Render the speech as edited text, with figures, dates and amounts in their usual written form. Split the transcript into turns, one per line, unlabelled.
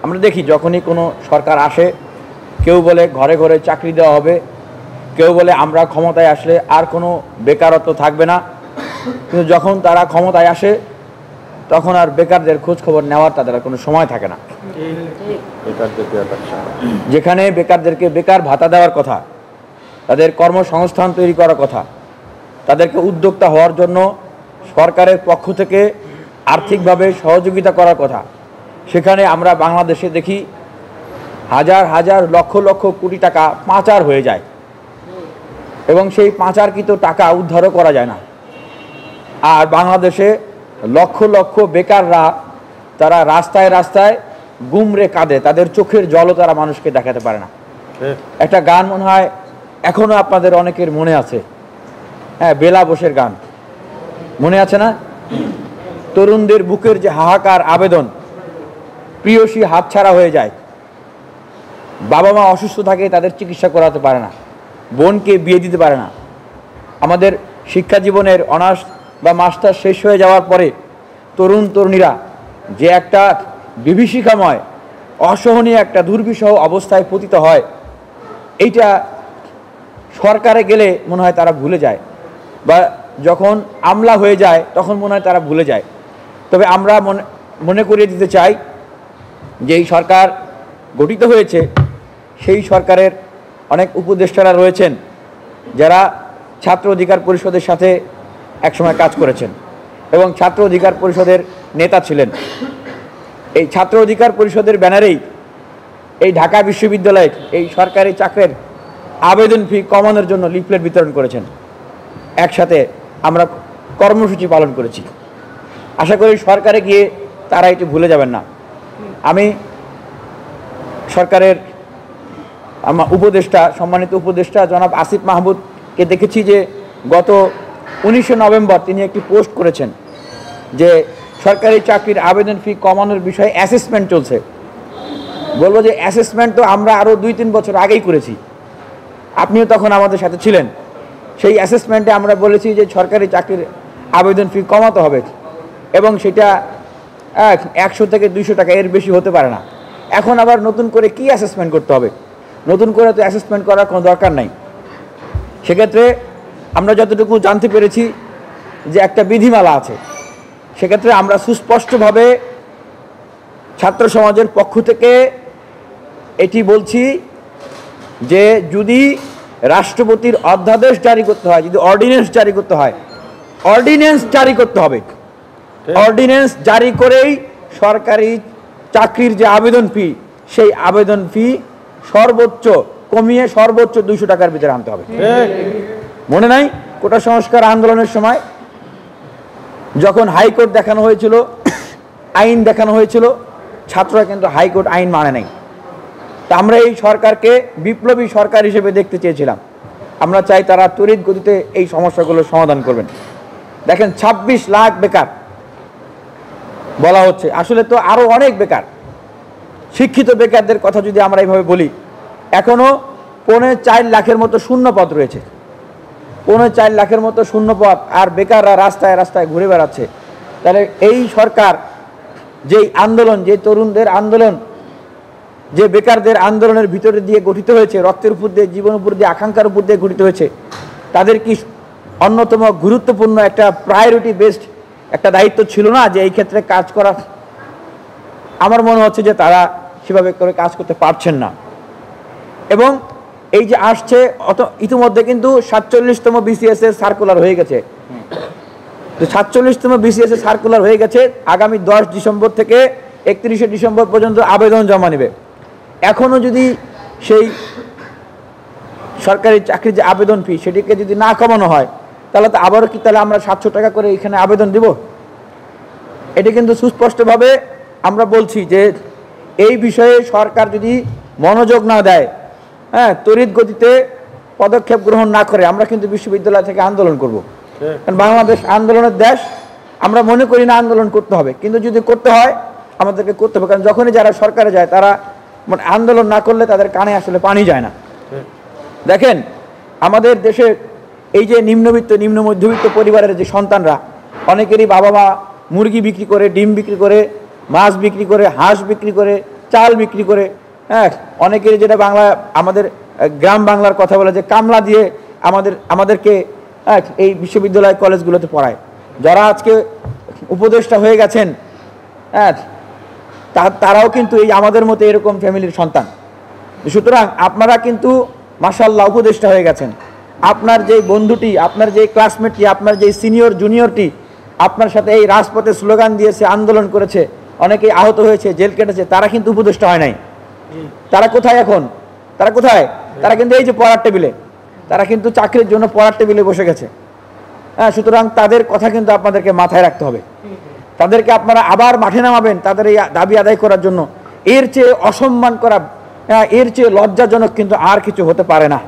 আমরা দেখি যখনই কোনো সরকার আসে, কেউ বলে ঘরে ঘরে চাকরি দেওয়া হবে, কেউ বলে আমরা ক্ষমতায় আসলে আর কোনো বেকারত্ব থাকবে না। কিন্তু যখন তারা ক্ষমতায় আসে তখন আর বেকারদের খোঁজ খবর নেওয়ার তাদের আর কোনো সময় থাকে না। যেখানে বেকারদেরকে বেকার ভাতা দেওয়ার কথা, তাদের কর্মসংস্থান তৈরি করার কথা, তাদেরকে উদ্যোক্তা হওয়ার জন্য সরকারের পক্ষ থেকে আর্থিকভাবে সহযোগিতা করার কথা, সেখানে আমরা বাংলাদেশে দেখি হাজার হাজার লক্ষ লক্ষ কোটি টাকা পাচার হয়ে যায় এবং সেই পাচারকৃত টাকা উদ্ধারও করা যায় না। আর বাংলাদেশে লক্ষ লক্ষ বেকাররা তারা রাস্তায় রাস্তায় গুমরে কাঁদে, তাদের চোখের জলও তারা মানুষকে দেখাতে পারে না। একটা গান মনে হয় এখনো আপনাদের অনেকের মনে আছে, হ্যাঁ, বেলা বোসের গান মনে আছে না? তরুণদের বুকের যে হাহাকার আবেদন, প্রিয়সী হাতছাড়া হয়ে যায়, বাবা মা অসুস্থ থাকে তাদের চিকিৎসা করাতে পারে না, বোনকে বিয়ে দিতে পারে না। আমাদের শিক্ষা জীবনের অনার্স বা মাস্টার শেষ হয়ে যাওয়ার পরে তরুণ তরুণীরা যে একটা বিভীষিকাময় অসহনীয় একটা দুর্বিষহ অবস্থায় পতিত হয়, এইটা সরকারে গেলে মনে হয় তারা ভুলে যায়, বা যখন আমলা হয়ে যায় তখন মনে হয় তারা ভুলে যায়। তবে আমরা মনে করিয়ে দিতে চাই যে এই সরকার গঠিত হয়েছে, সেই সরকারের অনেক উপদেষ্টারা রয়েছেন যারা ছাত্র অধিকার পরিষদের সাথে একসময় কাজ করেছেন এবং ছাত্র অধিকার পরিষদের নেতা ছিলেন। এই ছাত্র অধিকার পরিষদের ব্যানারেই এই ঢাকা বিশ্ববিদ্যালয়ের এই সরকারি চাকরির আবেদন ফি কমানোর জন্য লিফলেট বিতরণ করেছেন। একসাথে আমরা কর্মসূচি পালন করেছি। আশা করি সরকারে গিয়ে তারা এটি ভুলে যাবেন না। আমি সরকারের আমার উপদেষ্টা, সম্মানিত উপদেষ্টা জনাব আসিফ মাহমুদকে দেখেছি যে গত 19শে নভেম্বর তিনি একটি পোস্ট করেছেন যে সরকারি চাকরির আবেদন ফি কমানোর বিষয়ে অ্যাসেসমেন্ট চলছে। বলবো যে অ্যাসেসমেন্ট তো আমরা আরও 2-3 বছর আগেই করেছি, আপনিও তখন আমাদের সাথে ছিলেন। সেই অ্যাসেসমেন্টে আমরা বলেছি যে সরকারি চাকরির আবেদন ফি কমাতে হবে এবং সেটা 100 থেকে 200 টাকা, এর বেশি হতে পারে না। এখন আবার নতুন করে কি অ্যাসেসমেন্ট করতে হবে? নতুন করে তো অ্যাসেসমেন্ট করার কোনো দরকার নাই। সেক্ষেত্রে আমরা যতটুকু জানতে পেরেছি যে একটা বিধিমালা আছে, সেক্ষেত্রে আমরা সুস্পষ্টভাবে ছাত্র সমাজের পক্ষ থেকে এটি বলছি যে যদি রাষ্ট্রপতির অধ্যাদেশ জারি করতে হয়, যদি অর্ডিন্যান্স জারি করতে হয়, অর্ডিন্যান্স জারি করতে হবে। অর্ডিন্যান্স জারি করেই সরকারি চাকরির যে আবেদন ফি, সেই আবেদন ফি সর্বোচ্চ কমিয়ে সর্বোচ্চ 200 টাকার ভিতরে আনতে হবে। মনে নাই কোটা সংস্কার আন্দোলনের সময় যখন হাইকোর্ট দেখানো হয়েছিল, আইন দেখানো হয়েছিল, ছাত্ররা কিন্তু হাইকোর্ট আইন মানে নাই। তা আমরা এই সরকারকে বিপ্লবী সরকার হিসেবে দেখতে চেয়েছিলাম। আমরা চাই তারা তড়িৎ গতিতে এই সমস্যাগুলোর সমাধান করবেন। দেখেন 26 লাখ বেকার বলা হচ্ছে, আসলে তো আরও অনেক বেকার। শিক্ষিত বেকারদের কথা যদি আমরা এইভাবে বলি, এখনও 4.25 লাখের মতো শূন্য পদ রয়েছে। 4.25 লাখের মতো শূন্য পদ, আর বেকাররা রাস্তায় রাস্তায় ঘুরে বেড়াচ্ছে। তাহলে এই সরকার যেই আন্দোলন, যে তরুণদের আন্দোলন, যে বেকারদের আন্দোলনের ভিতরে দিয়ে গঠিত হয়েছে, রক্তের উপর দিয়ে, জীবনের উপর দিয়ে, আকাঙ্ক্ষার উপর দিয়ে গঠিত হয়েছে, তাদের কি অন্যতম গুরুত্বপূর্ণ একটা প্রায়োরিটি বেসড একটা দায়িত্ব ছিল না যে এই ক্ষেত্রে কাজ করা? আমার মনে হচ্ছে যে তারা সেভাবে করে কাজ করতে পারছেন না। এবং এই যে আসছে ইতিমধ্যে কিন্তু 47তম বিসিএস এর সার্কুলার হয়ে গেছে। তো 47তম বিসিএস এর সার্কুলার হয়ে গেছে, আগামী 10 ডিসেম্বর থেকে 31শে ডিসেম্বর পর্যন্ত আবেদন জমা নেবে। এখনও যদি সেই সরকারি চাকরির যে আবেদন ফি, সেটিকে যদি না কমানো হয়, তাহলে তো আবারও কি তাহলে আমরা 700 টাকা করে এখানে আবেদন দিব? এটা কিন্তু সুস্পষ্টভাবে আমরা বলছি যে এই বিষয়ে সরকার যদি মনোযোগ না দেয়, হ্যাঁ, তড়িৎ গতিতে পদক্ষেপ গ্রহণ না করে, আমরা কিন্তু বিশ্ববিদ্যালয় থেকে আন্দোলন করব। কারণ বাংলাদেশ আন্দোলনের দেশ। আমরা মনে করি না আন্দোলন করতে হবে, কিন্তু যদি করতে হয় আমাদেরকে করতে হবে। কারণ যখনই যারা সরকারে যায় তারা মানে আন্দোলন না করলে তাদের কানে আসলে পানি যায় না। দেখেন আমাদের দেশে এই যে নিম্নবিত্ত, নিম্ন মধ্যবিত্ত পরিবারের যে সন্তানরা, অনেকেরই বাবা মা মুরগি বিক্রি করে, ডিম বিক্রি করে, মাছ বিক্রি করে, হাঁস বিক্রি করে চাল বিক্রি করে, হ্যাঁ, অনেকের যেটা বাংলা আমাদের গ্রাম বাংলার কথা বলে যে কামলা দিয়ে আমাদেরকে এই বিশ্ববিদ্যালয় কলেজগুলোতে পড়ায়। যারা আজকে উপদেষ্টা হয়ে গেছেন, হ্যাঁ, তারাও কিন্তু এই আমাদের মতো এরকম ফ্যামিলির সন্তান। সুতরাং আপনারা কিন্তু মাশাআল্লাহ উপদেষ্টা হয়ে গেছেন। আপনার যে বন্ধুটি, আপনার যে ক্লাসমেটটি, আপনার যে সিনিয়র জুনিয়রটি আপনার সাথে এই রাজপথে স্লোগান দিয়েছে, আন্দোলন করেছে, অনেকেই আহত হয়েছে, জেল কেটেছে, তারা কিন্তু উপদেষ্টা হয় নাই। তারা কোথায় এখন? তারা কোথায়? তারা কিন্তু এই যে পড়ার টেবিলে, তারা কিন্তু চাকরির জন্য পড়ার টেবিলে বসে গেছে। হ্যাঁ, সুতরাং তাদের কথা কিন্তু আপনাদেরকে মাথায় রাখতে হবে। তাদেরকে আপনারা আবার মাঠে নামাবেন তাদের এই দাবি আদায় করার জন্য। এর চেয়ে অসম্মান করা, এর চেয়ে লজ্জাজনক কিন্তু আর কিছু হতে পারে না।